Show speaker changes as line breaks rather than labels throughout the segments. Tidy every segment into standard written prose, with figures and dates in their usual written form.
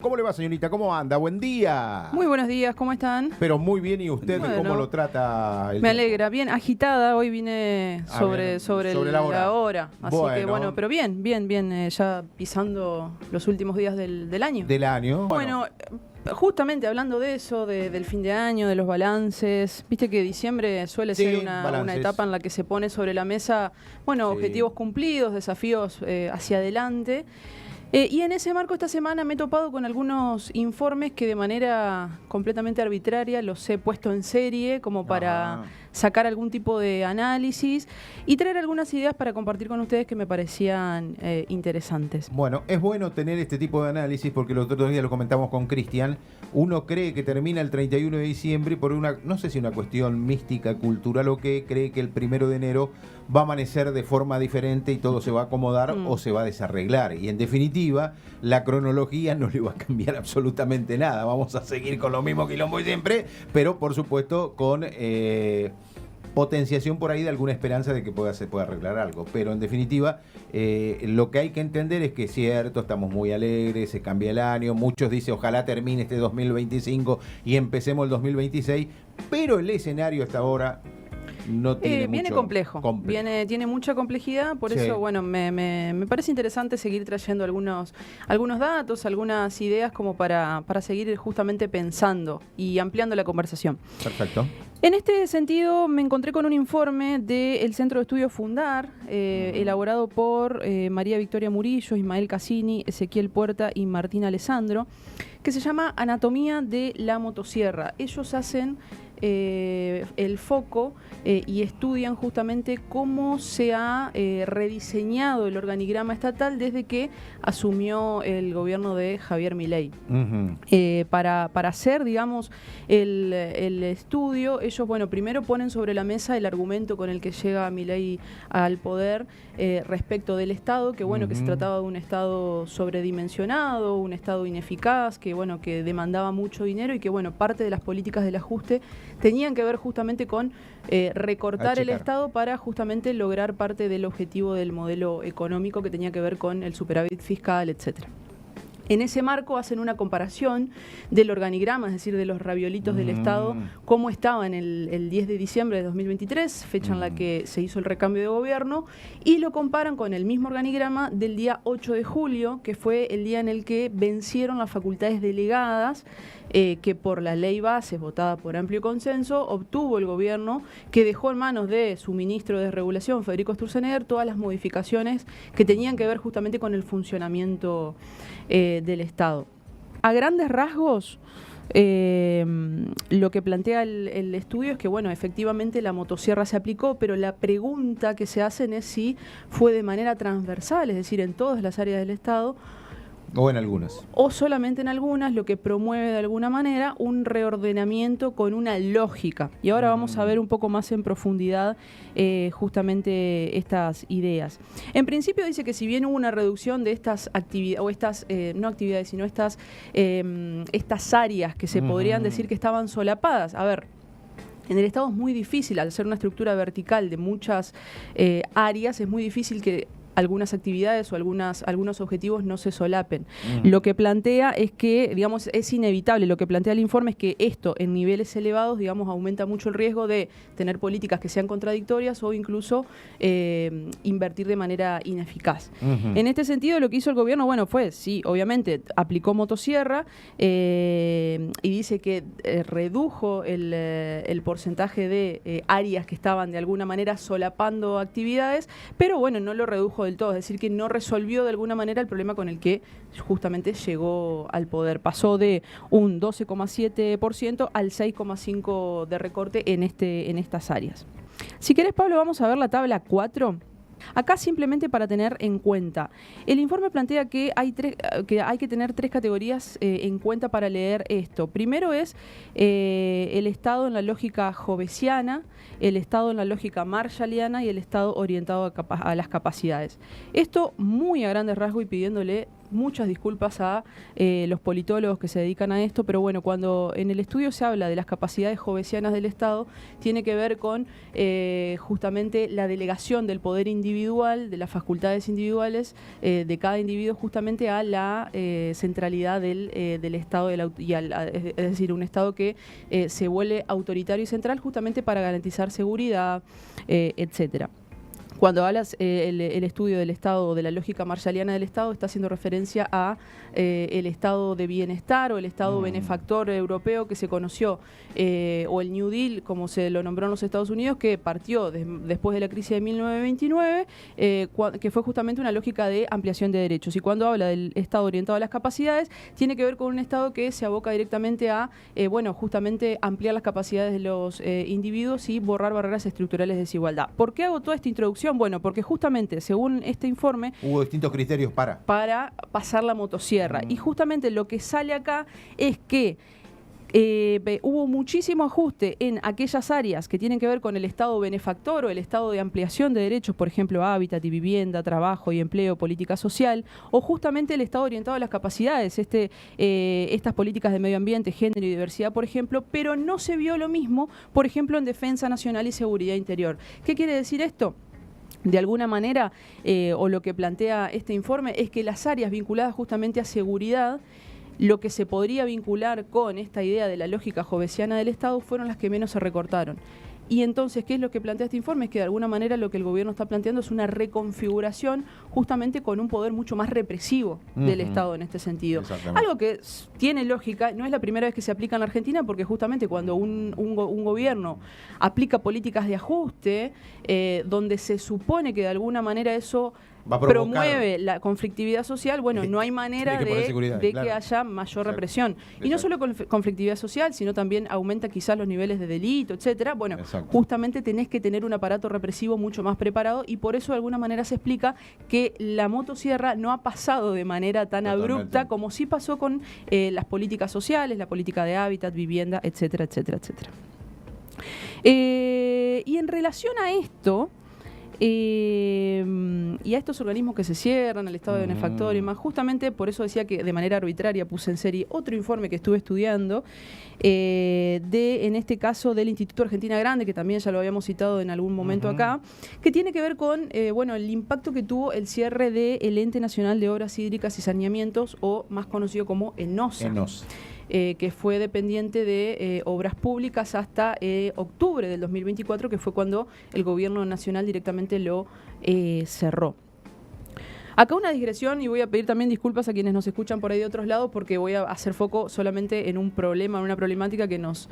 ¿Cómo le va, señorita? ¿Cómo anda? Buen día.
Muy buenos días, ¿cómo están?
Pero muy bien, ¿y usted
Bueno,
cómo lo trata?
Me alegra, bien agitada, hoy vine sobre
la hora.
Así que bueno, pero bien, ya pisando los últimos días del año.
Del año.
Bueno, justamente hablando de eso, del fin de año, de los balances, viste que diciembre suele ser una etapa en la que se pone sobre la mesa, bueno, objetivos cumplidos, desafíos hacia adelante. Y en ese marco esta semana me he topado con algunos informes que de manera completamente arbitraria los he puesto en serie como para sacar algún tipo de análisis y traer algunas ideas para compartir con ustedes que me parecían interesantes.
Bueno, es bueno tener este tipo de análisis porque los otros días lo comentamos con Cristian. Uno cree que termina el 31 de diciembre por no sé si una cuestión mística, cultural o qué, cree que el 1 de enero va a amanecer de forma diferente y todo se va a acomodar o se va a desarreglar. Y en definitiva, la cronología no le va a cambiar absolutamente nada. Vamos a seguir con lo mismo quilombo siempre, pero por supuesto con potenciación por ahí de alguna esperanza de que se pueda arreglar algo. Pero en definitiva, lo que hay que entender es que es cierto, estamos muy alegres, se cambia el año, muchos dicen ojalá termine este 2025 y empecemos el 2026, pero el escenario hasta ahora no tiene
viene complejo. Tiene mucha complejidad, por eso bueno, me parece interesante seguir trayendo algunos datos, algunas ideas como para seguir justamente pensando y ampliando la conversación.
Perfecto.
En este sentido me encontré con un informe del Centro de Estudios Fundar, elaborado por María Victoria Murillo, Ismael Cassini, Ezequiel Puerta y Martín Alessandro, que se llama Anatomía de la motosierra. Ellos hacen el foco y estudian justamente cómo se ha rediseñado el organigrama estatal desde que asumió el gobierno de Javier Milei. Para hacer, digamos, el estudio, ellos, bueno, primero ponen sobre la mesa el argumento con el que llega Milei al poder respecto del Estado, que bueno, que se trataba de un Estado sobredimensionado, un Estado ineficaz, que bueno, que demandaba mucho dinero y que bueno, parte de las políticas del ajuste tenían que ver justamente con recortar el Estado para justamente lograr parte del objetivo del modelo económico que tenía que ver con el superávit fiscal, etcétera. En ese marco hacen una comparación del organigrama, es decir, de los raviolitos del Estado, cómo estaban el 10 de diciembre de 2023, fecha en la que se hizo el recambio de gobierno, y lo comparan con el mismo organigrama del día 8 de julio, que fue el día en el que vencieron las facultades delegadas, que por la ley base, votada por amplio consenso, obtuvo el gobierno, que dejó en manos de su ministro de Regulación, Federico Sturzenegger, todas las modificaciones que tenían que ver justamente con el funcionamiento del Estado. A grandes rasgos, lo que plantea el estudio es que, bueno, efectivamente la motosierra se aplicó, pero la pregunta que se hacen es si fue de manera transversal, es decir, en todas las áreas del Estado,
o en algunas.
O solamente en algunas, lo que promueve de alguna manera un reordenamiento con una lógica. Y ahora vamos a ver un poco más en profundidad justamente estas ideas. En principio dice que si bien hubo una reducción de estas actividades, o estas, no actividades, sino estas áreas que se podrían decir que estaban solapadas. A ver, en el Estado es muy difícil, al ser una estructura vertical de muchas áreas, es muy difícil que algunas actividades o algunos objetivos no se solapen. Lo que plantea es que, digamos, es inevitable, lo que plantea el informe es que esto en niveles elevados, digamos, aumenta mucho el riesgo de tener políticas que sean contradictorias o incluso invertir de manera ineficaz. En este sentido, lo que hizo el gobierno, bueno, fue, sí, obviamente, aplicó motosierra y dice que redujo el porcentaje de áreas que estaban de alguna manera solapando actividades, pero bueno, no lo redujo del todo, es decir, que no resolvió de alguna manera el problema con el que justamente llegó al poder. Pasó de un 12,7% al 6,5% de recorte en estas áreas. Si querés, Pablo, vamos a ver la tabla 4. Acá simplemente para tener en cuenta, el informe plantea que hay que tener tres categorías en cuenta para leer esto. Primero es el Estado en la lógica jovesiana, el Estado en la lógica marshalliana y el Estado orientado a las capacidades. Esto muy a grandes rasgos y pidiéndole muchas disculpas a los politólogos que se dedican a esto, pero bueno, cuando en el estudio se habla de las capacidades jovesianas del Estado, tiene que ver con justamente la delegación del poder individual, de las facultades individuales de cada individuo, justamente a la centralidad del Estado, es decir, un Estado que se vuelve autoritario y central justamente para garantizar seguridad, etcétera. Cuando hablas el estudio del Estado, de la lógica marshalliana del Estado, está haciendo referencia a el Estado de bienestar o el Estado benefactor europeo que se conoció, o el New Deal, como se lo nombró en los Estados Unidos, que partió después de la crisis de 1929, que fue justamente una lógica de ampliación de derechos. Y cuando habla del Estado orientado a las capacidades, tiene que ver con un Estado que se aboca directamente a, justamente ampliar las capacidades de los individuos y borrar barreras estructurales de desigualdad. ¿Por qué hago toda esta introducción? Bueno, porque justamente, según este informe...
Hubo distintos criterios para
pasar la motosierra. Y justamente lo que sale acá es que hubo muchísimo ajuste en aquellas áreas que tienen que ver con el Estado benefactor o el Estado de ampliación de derechos, por ejemplo, hábitat y vivienda, trabajo y empleo, política social, o justamente el Estado orientado a las capacidades, estas políticas de medio ambiente, género y diversidad, por ejemplo, pero no se vio lo mismo, por ejemplo, en defensa nacional y seguridad interior. ¿Qué quiere decir esto? De alguna manera, o lo que plantea este informe, es que las áreas vinculadas justamente a seguridad, lo que se podría vincular con esta idea de la lógica jovesiana del Estado, fueron las que menos se recortaron. Y entonces, ¿qué es lo que plantea este informe? Es que de alguna manera lo que el gobierno está planteando es una reconfiguración justamente con un poder mucho más represivo del Estado en este sentido. Algo que tiene lógica, no es la primera vez que se aplica en la Argentina, porque justamente cuando un gobierno aplica políticas de ajuste, donde se supone que de alguna manera eso promueve la conflictividad social, bueno, no hay manera de que haya mayor represión. Y no solo conflictividad social, sino también aumenta quizás los niveles de delito, etcétera. Bueno, justamente tenés que tener un aparato represivo mucho más preparado, y por eso de alguna manera se explica que la motosierra no ha pasado de manera tan abrupta como sí pasó con las políticas sociales, la política de hábitat, vivienda, etcétera, etcétera, etcétera. Y en relación a esto, y a estos organismos que se cierran, al Estado de benefactor y más, justamente por eso decía que de manera arbitraria puse en serie otro informe que estuve estudiando, en este caso del Instituto Argentina Grande, que también ya lo habíamos citado en algún momento acá, que tiene que ver con el impacto que tuvo el cierre del Ente Nacional de Obras Hídricas y Saneamientos, o más conocido como ENOSA. Que fue dependiente de obras públicas hasta octubre del 2024, que fue cuando el gobierno nacional directamente lo cerró. Acá una digresión, y voy a pedir también disculpas a quienes nos escuchan por ahí de otros lados, porque voy a hacer foco solamente en un problema, en una problemática que nos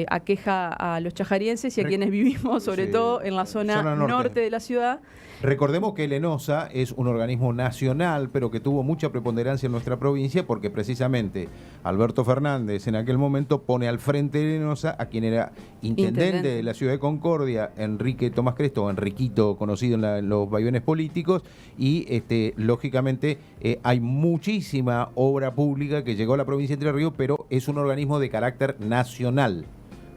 aqueja a los chajarienses y a quienes vivimos, sobre todo en la zona norte de la ciudad.
Recordemos que el ENOSA es un organismo nacional, pero que tuvo mucha preponderancia en nuestra provincia, porque precisamente Alberto Fernández en aquel momento pone al frente del ENOSA a quien era intendente de la ciudad de Concordia, Enrique Tomás Cresto, o Enriquito, conocido en los vaivenes políticos, y lógicamente hay muchísima obra pública que llegó a la provincia de Entre Ríos, pero es un organismo de carácter nacional,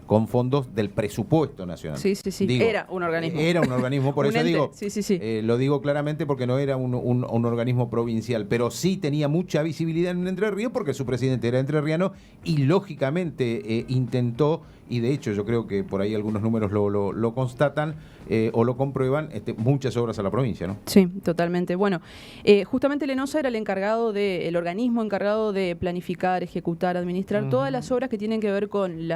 con fondos del presupuesto nacional.
Sí. Digo, era un organismo.
Era un organismo, por eso digo,
Sí.
Lo digo claramente porque no era un organismo provincial, pero sí tenía mucha visibilidad en Entre Ríos porque su presidente era entrerriano y lógicamente intentó, y de hecho yo creo que por ahí algunos números lo constatan o lo comprueban, muchas obras a la provincia, ¿no?
Sí, totalmente. Bueno, justamente el ENOSA era el organismo encargado de planificar, ejecutar, administrar todas las obras que tienen que ver con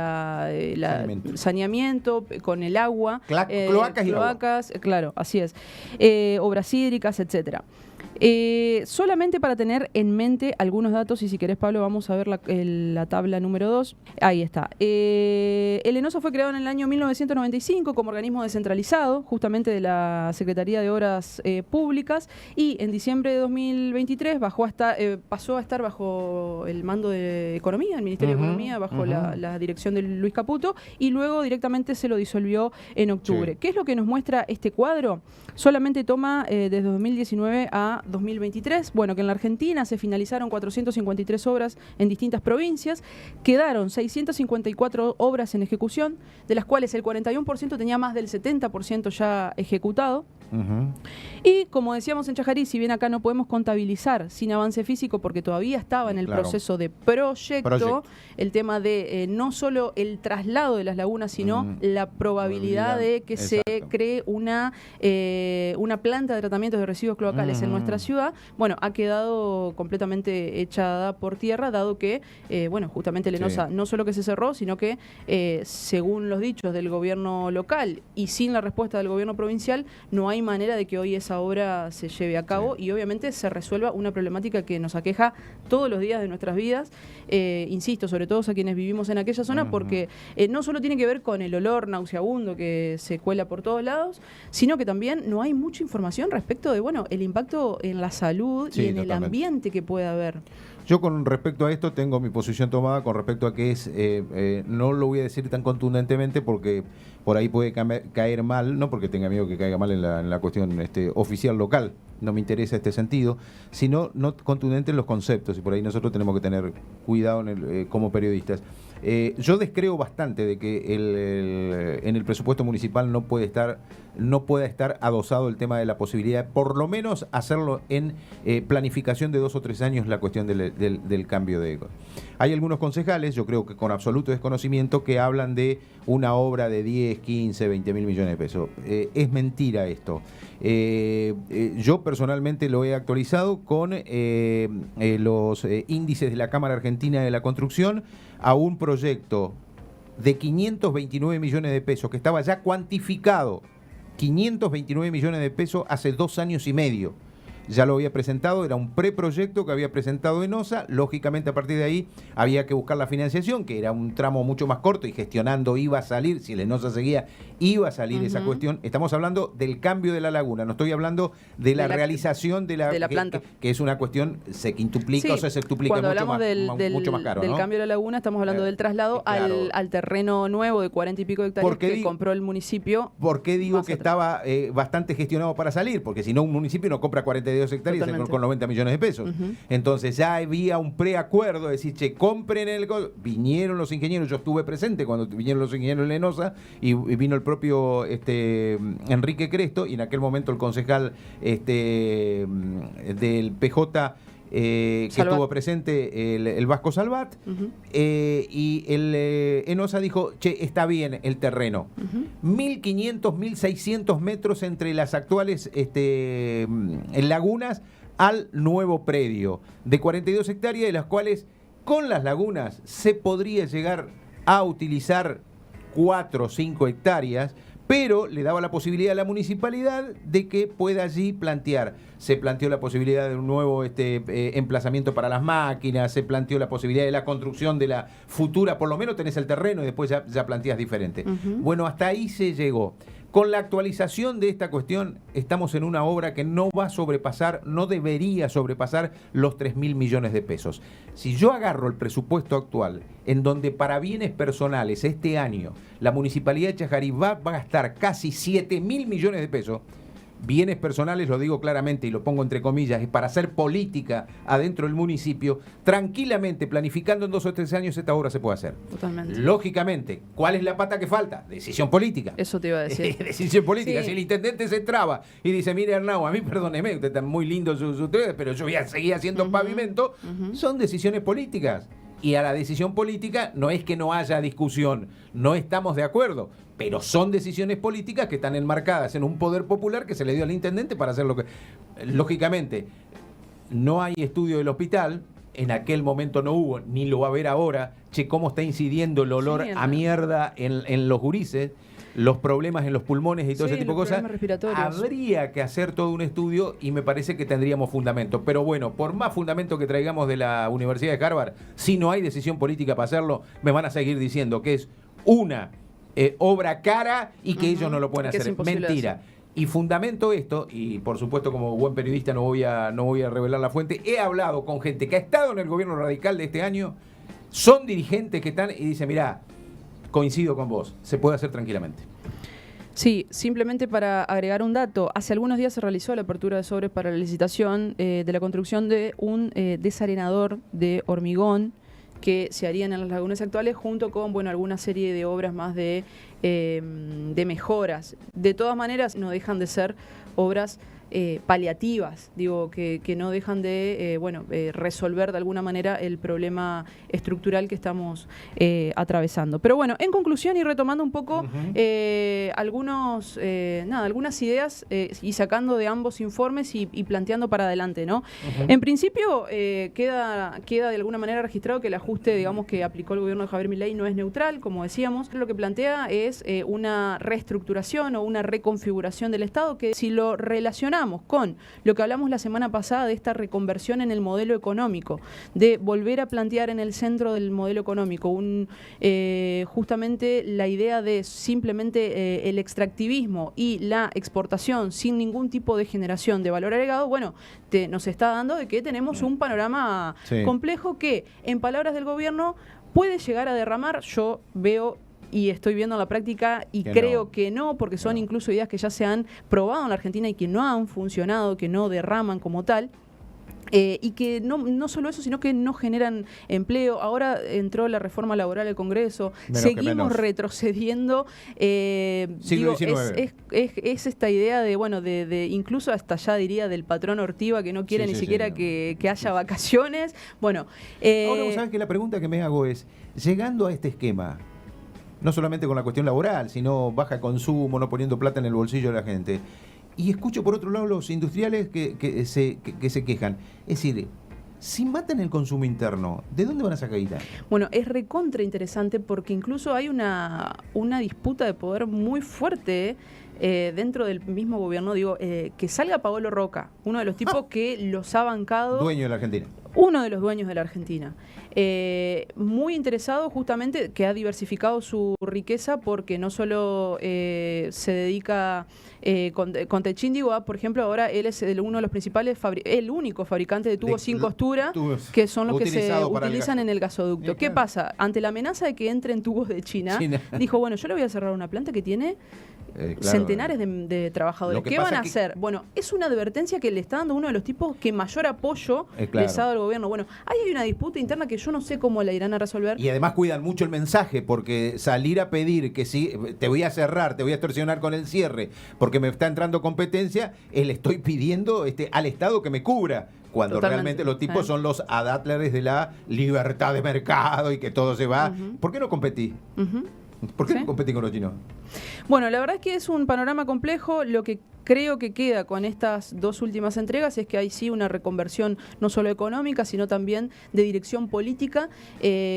saneamiento, con el agua, cloacas, claro, así es, obras hídricas, etcétera. Solamente para tener en mente algunos datos, y si querés, Pablo, vamos a ver la tabla número 2. Ahí está. El ENOSA fue creado en el año 1995 como organismo descentralizado, justamente de la Secretaría de Obras Públicas, y en diciembre de 2023 pasó a estar bajo el mando de Economía, el Ministerio de Economía, bajo la dirección de Luis Caputo, y luego directamente se lo disolvió en octubre. Sí. ¿Qué es lo que nos muestra este cuadro? Solamente toma desde 2019 a 2023, bueno, que en la Argentina se finalizaron 453 obras en distintas provincias, quedaron 654 obras en ejecución, de las cuales el 41% tenía más del 70% ya ejecutado. Y como decíamos en Chajarí, si bien acá no podemos contabilizar sin avance físico porque todavía estaba en el proceso de proyecto, el tema de no solo el traslado de las lagunas, sino la probabilidad de que se cree una planta de tratamiento de residuos cloacales en nuestra ciudad, bueno, ha quedado completamente echada por tierra, dado que, bueno, justamente el ENOSA no solo que se cerró, sino que, según los dichos del gobierno local y sin la respuesta del gobierno provincial, no hay manera de que hoy esa obra se lleve a cabo y obviamente se resuelva una problemática que nos aqueja todos los días de nuestras vidas, insisto, sobre todo a quienes vivimos en aquella zona, porque no solo tiene que ver con el olor nauseabundo que se cuela por todos lados, sino que también no hay mucha información respecto de, bueno, el impacto en la salud y en el ambiente que puede haber.
Yo con respecto a esto tengo mi posición tomada con respecto a que es, no lo voy a decir tan contundentemente porque por ahí puede caer mal, no porque tenga miedo que caiga mal en la cuestión oficial local, no me interesa este sentido, sino no contundente en los conceptos y por ahí nosotros tenemos que tener cuidado como periodistas. Yo descreo bastante de que en el presupuesto municipal no pueda estar adosado el tema de la posibilidad, por lo menos hacerlo en planificación de 2 o 3 años la cuestión del cambio de eco. Hay algunos concejales, yo creo que con absoluto desconocimiento, que hablan de una obra de 10, 15, 20 mil millones de pesos. Es mentira esto. Yo personalmente lo he actualizado con los índices de la Cámara Argentina de la Construcción a un proyecto de 529 millones de pesos que estaba ya cuantificado, 529 millones de pesos hace 2 años y medio. Ya lo había presentado, era un preproyecto que había presentado ENOSA, lógicamente a partir de ahí había que buscar la financiación, que era un tramo mucho más corto y gestionando iba a salir, si el ENOSA seguía, iba a salir esa cuestión. Estamos hablando del cambio de la laguna, no estoy hablando de la realización de la planta. Que es una cuestión, se quintuplica o se sextuplica,
cuando hablamos
mucho más caro,
del
¿no?
cambio de la laguna, estamos hablando del traslado al terreno nuevo de 40 y pico de hectáreas que compró el municipio.
¿Por qué digo que estaba bastante gestionado para salir? Porque si no, un municipio no compra 42 hectáreas con 90 millones de pesos. Entonces ya había un preacuerdo de decir, che, compren vinieron los ingenieros, yo estuve presente cuando vinieron los ingenieros de ENOSA y vino el propio Enrique Cresto y en aquel momento el concejal del PJ que estuvo presente, el Vasco Salvat, y el ENOSA dijo, che, está bien el terreno. 1.500, 1.600 metros entre las actuales lagunas al nuevo predio, de 42 hectáreas, de las cuales con las lagunas se podría llegar a utilizar 4 o 5 hectáreas, pero le daba la posibilidad a la municipalidad de que pueda allí plantear. Se planteó la posibilidad de un nuevo emplazamiento para las máquinas, se planteó la posibilidad de la construcción de la futura, por lo menos tenés el terreno y después ya planteas diferente. Bueno, hasta ahí se llegó. Con la actualización de esta cuestión, estamos en una obra que no va a sobrepasar, no debería sobrepasar los 3.000 millones de pesos. Si yo agarro el presupuesto actual, en donde para bienes personales este año la Municipalidad de Chajarí va a gastar casi 7.000 millones de pesos, bienes personales, lo digo claramente y lo pongo entre comillas, es para hacer política adentro del municipio, tranquilamente, planificando en 2 o 3 años esta obra se puede hacer.
Totalmente.
Lógicamente, ¿cuál es la pata que falta? Decisión política.
Eso te iba a decir.
Decisión política.
Sí.
Si el intendente se traba y dice, mire Arnau, a mí perdóneme, usted está muy lindo su pero yo voy a seguir haciendo pavimento, son decisiones políticas. Y a la decisión política no es que no haya discusión, no estamos de acuerdo, pero son decisiones políticas que están enmarcadas en un poder popular que se le dio al intendente para hacer lo que... Lógicamente, no hay estudio del hospital, en aquel momento no hubo, ni lo va a haber ahora. Che, cómo está incidiendo el olor a mierda en los gurises, los problemas en los pulmones y todo ese tipo de cosas. Habría que hacer todo un estudio y me parece que tendríamos fundamento. Pero bueno, por más fundamento que traigamos de la Universidad de Harvard, si no hay decisión política para hacerlo, me van a seguir diciendo que es una obra cara y que ellos no lo pueden hacer. Mentira. Y fundamento esto, y por supuesto como buen periodista no voy a revelar la fuente, he hablado con gente que ha estado en el gobierno radical de este año, son dirigentes que están y dicen, mirá, coincido con vos, se puede hacer tranquilamente.
Sí, simplemente para agregar un dato, hace algunos días se realizó la apertura de sobres para la licitación de la construcción de un desarenador de hormigón que se harían en las lagunas actuales, junto con, bueno, alguna serie de obras más de mejoras. De todas maneras, no dejan de ser obras paliativas, digo, que no dejan de resolver de alguna manera el problema estructural que estamos atravesando. Pero bueno, en conclusión y retomando un poco algunas ideas y sacando de ambos informes y planteando para adelante, ¿no? En principio queda de alguna manera registrado que el ajuste, digamos, que aplicó el gobierno de Javier Milei no es neutral, como decíamos. Lo que plantea es una reestructuración o una reconfiguración del Estado, que si lo relacionamos con lo que hablamos la semana pasada de esta reconversión en el modelo económico, de volver a plantear en el centro del modelo económico justamente la idea de simplemente el extractivismo y la exportación sin ningún tipo de generación de valor agregado, bueno, nos está dando de que tenemos un panorama complejo que, en palabras del gobierno, puede llegar a derramar. Yo veo y estoy viendo en la práctica y creo que no, porque son incluso ideas que ya se han probado en la Argentina y que no han funcionado, que no derraman como tal. Y que no solo eso, sino que no generan empleo. Ahora entró la reforma laboral al Congreso, seguimos retrocediendo.
Siglo XIX.
Es esta idea de incluso hasta ya diría del patrón Ortiva, que no quiere ni siquiera que haya vacaciones. Bueno,
ahora vos sabés que la pregunta que me hago es, llegando a este esquema, no solamente con la cuestión laboral, sino baja consumo, no poniendo plata en el bolsillo de la gente. Y escucho por otro lado los industriales que se quejan. Es decir, si matan el consumo interno, ¿de dónde van a sacar guita?
Bueno, es recontra interesante porque incluso hay una disputa de poder muy fuerte dentro del mismo gobierno. Digo, que salga Paolo Roca, uno de los tipos que los ha bancado.
Dueño de la Argentina.
Uno de los dueños de la Argentina. Muy interesado justamente, que ha diversificado su riqueza, porque no solo se dedica con Techín, digo, por ejemplo, ahora él es uno de los principales, el único fabricante de tubos sin costura, que son los que se utilizan en el gasoducto. ¿Qué pasa? Ante la amenaza de que entren tubos de China, dijo, bueno, yo le voy a cerrar una planta que tiene centenares de trabajadores. ¿Qué van a hacer? Bueno, es una advertencia que le está dando uno de los tipos que mayor apoyo les ha dado el gobierno. Bueno, ahí hay una disputa interna que yo no sé cómo la irán a resolver.
Y además cuidan mucho el mensaje, porque salir a pedir que sí, te voy a cerrar, te voy a extorsionar con el cierre, porque me está entrando competencia, le estoy pidiendo al Estado que me cubra. Cuando realmente los tipos son los adátleres de la libertad de mercado y que todo se va. ¿Por qué no competí? ¿Por qué no competí con los chinos?
Bueno, la verdad es que es un panorama complejo. Lo que creo que queda con estas dos últimas entregas es que hay sí una reconversión no solo económica, sino también de dirección política.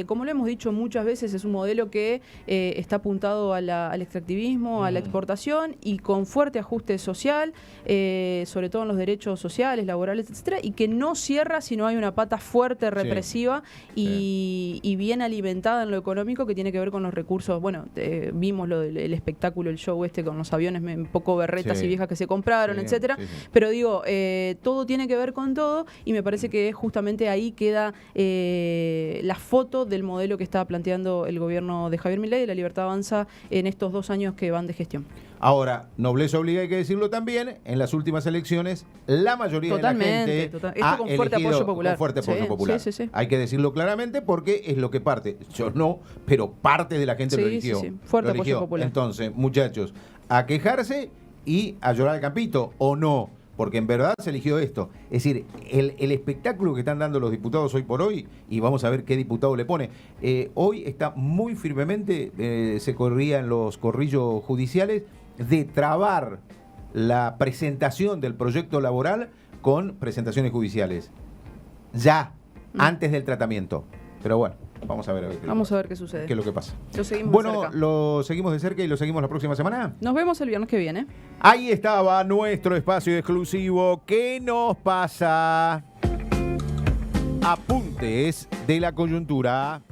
Como lo hemos dicho muchas veces, es un modelo que está apuntado al extractivismo, a la exportación y con fuerte ajuste social, sobre todo en los derechos sociales, laborales, etcétera, y que no cierra si no hay una pata fuerte, represiva y bien alimentada en lo económico, que tiene que ver con los recursos. Bueno, vimos el espectáculo, el show con los aviones un poco berretas y viejas que se compraron, etcétera. Pero digo, todo tiene que ver con todo, y me parece que justamente ahí queda la foto del modelo que estaba planteando el gobierno de Javier Milei, de La Libertad Avanza, en estos 2 años que van de gestión.
Ahora, nobleza obliga, hay que decirlo también, en las últimas elecciones, la mayoría de la gente
esto con fuerte apoyo popular.
Con fuerte apoyo popular. Hay que decirlo claramente, porque es lo que parte. Yo no, pero parte de la gente lo eligió.
Fuerte apoyo popular.
Entonces, muchachos, a quejarse y a llorar al campito, ¿o no? Porque en verdad se eligió esto. Es decir, el espectáculo que están dando los diputados hoy por hoy, y vamos a ver qué diputado le pone, hoy está muy firmemente, se corría en los corrillos judiciales, de trabar la presentación del proyecto laboral con presentaciones judiciales. Ya, antes del tratamiento. Pero bueno, vamos a ver qué sucede. ¿Qué es lo que pasa?
Lo seguimos de cerca.
Lo seguimos de cerca y lo seguimos la próxima semana.
Nos vemos el viernes que viene.
Ahí estaba nuestro espacio exclusivo. ¿Qué nos pasa? Apuntes de la coyuntura.